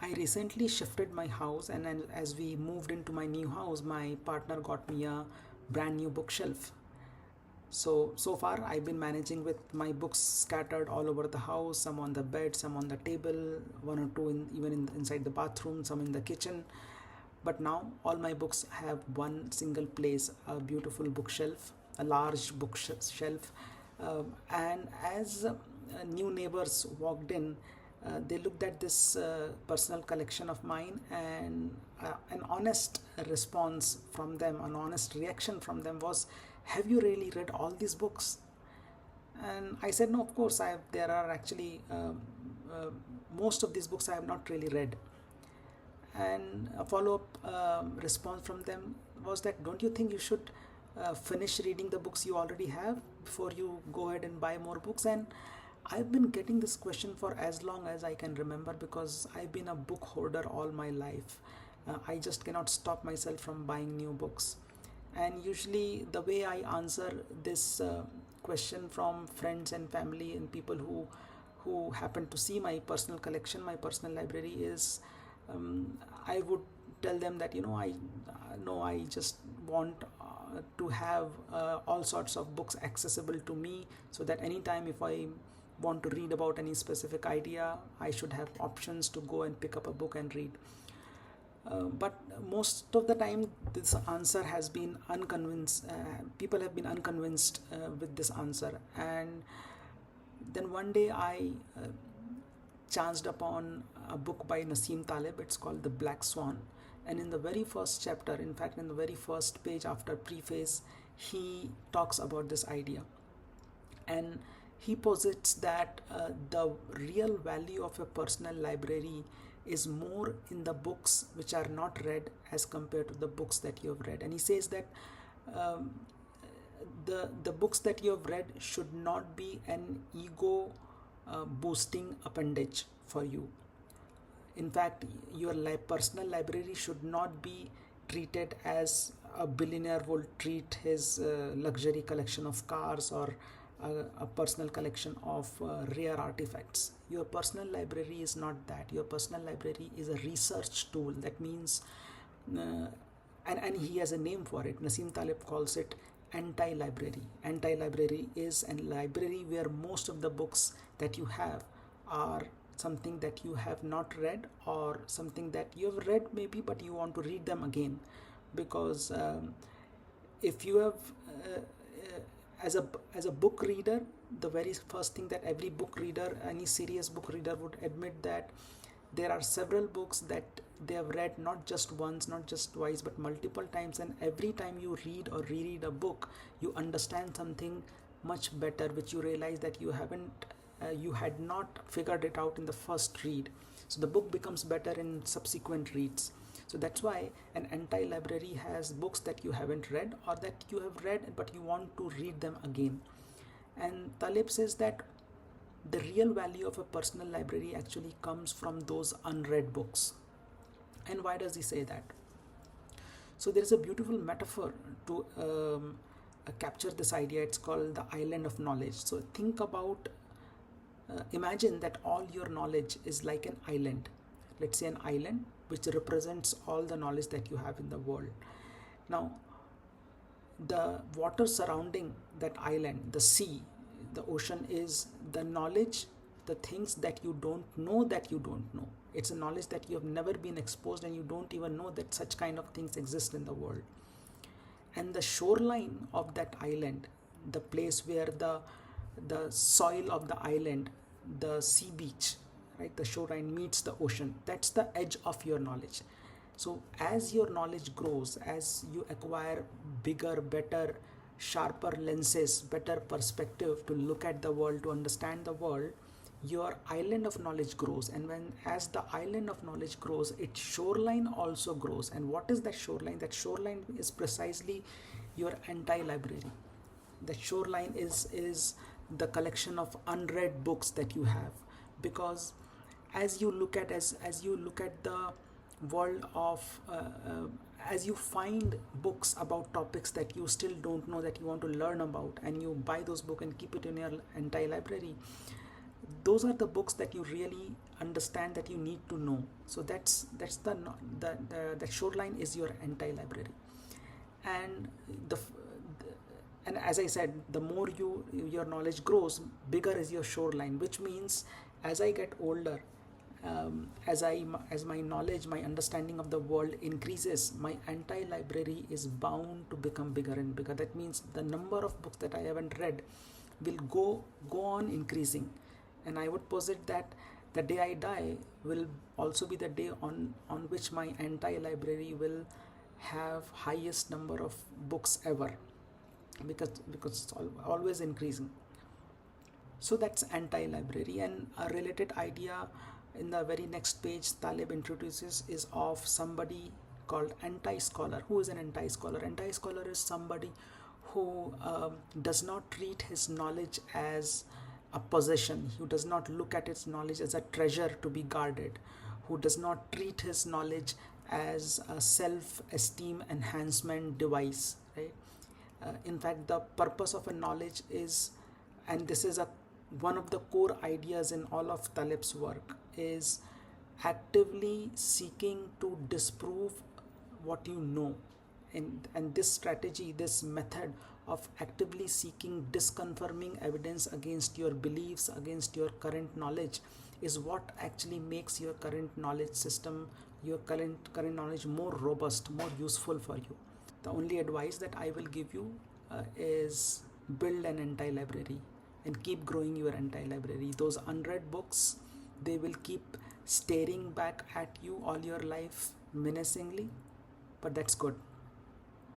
I recently shifted my house, and then as we moved into my new house, my partner got me a brand new bookshelf. So far I've been managing with my books scattered all over the house, some on the bed, some on the table, one or two inside the bathroom, some in the kitchen. But now all my books have one single place, a beautiful bookshelf, a large bookshelf. And as new neighbors walked in, they looked at this personal collection of mine, and an honest response from them, an honest reaction from them was, "Have you really read all these books?" And I said, "No, of course I have. There are actually uh, most of these books I have not really read." And a follow-up response from them was that, "Don't you think you should finish reading the books you already have before you go ahead and buy more books?" And I've been getting this question for as long as I can remember, because I've been a book hoarder all my life. I just cannot stop myself from buying new books. And usually the way I answer this question from friends and family and people who happen to see my personal collection, my personal library, is I would tell them that, I no, I just want to have all sorts of books accessible to me, so that anytime if I want to read about any specific idea, I should have options to go and pick up a book and read. But most of the time, this answer has been unconvinced. People have been unconvinced with this answer. And then one day I chanced upon a book by Nassim Taleb. It's called The Black Swan. And in the very first chapter, in fact, in the very first page after preface, he talks about this idea. And he posits that the real value of a personal library is more in the books which are not read as compared to the books that you have read. And he says that um, the books that you have read should not be an ego boosting appendage for you. In fact, your personal library should not be treated as a billionaire would treat his luxury collection of cars, or a personal collection of rare artifacts. Your personal library is not that. Your personal library is a research tool. That means, and he has a name for it. Nassim Taleb calls it anti-library. Anti-library is a library where most of the books that you have are something that you have not read, or something that you have read maybe but you want to read them again. Because if you have as a book reader, the very first thing that every book reader, any serious book reader, would admit, that there are several books that they have read not just once, not just twice, but multiple times. And every time you read or reread a book, you understand something much better, which you realize that you had not figured it out in the first read. So the book becomes better in subsequent reads. So that's why an anti-library has books that you haven't read, or that you have read but you want to read them again. And Taleb says that the real value of a personal library actually comes from those unread books. And why does he say that? So there is a beautiful metaphor to capture this idea. It's called the island of knowledge. So think about, imagine that all your knowledge is like an island. Let's say an island which represents all the knowledge that you have in the world. Now, the water surrounding that island, the sea, the ocean, is the knowledge, the things that you don't know that you don't know. It's a knowledge that you have never been exposed, and you don't even know that such kind of things exist in the world. And the shoreline of that island, the place where the soil of the island, the sea beach, right, the shoreline meets the ocean, that's the edge of your knowledge. So as your knowledge grows, as you acquire bigger, better, sharper lenses, better perspective to look at the world, to understand the world, your island of knowledge grows. And as the island of knowledge grows, its shoreline also grows. And what is that shoreline? That shoreline is precisely your anti-library. The shoreline is the collection of unread books that you have. Because as you look at the world of as you find books about topics that you still don't know, that you want to learn about, and you buy those books and keep it in your anti-library, those are the books that you really understand that you need to know. So that's the shoreline is your anti-library. And the and as I said, the more your knowledge grows, bigger is your shoreline, which means as I get older, as my knowledge, my understanding of the world increases, my anti-library is bound to become bigger and bigger. That means the number of books that I haven't read will go on increasing, and I would posit that the day I die will also be the day on which my anti-library will have highest number of books ever, because it's always increasing. So that's anti-library. And a related idea in the very next page Taleb introduces is of somebody called anti-scholar. Who is an anti-scholar? Anti-scholar is somebody who does not treat his knowledge as a possession, who does not look at his knowledge as a treasure to be guarded, who does not treat his knowledge as a self-esteem enhancement device, right? In fact, the purpose of a knowledge is, and this is a one of the core ideas in all of Taleb's work, is actively seeking to disprove what you know. And this strategy, this method of actively seeking disconfirming evidence against your beliefs, against your current knowledge, is what actually makes your current knowledge system, your current knowledge more robust, more useful for you. The only advice that I will give you is build an anti-library and keep growing your anti-library. Those unread books, they will keep staring back at you all your life menacingly, but that's good.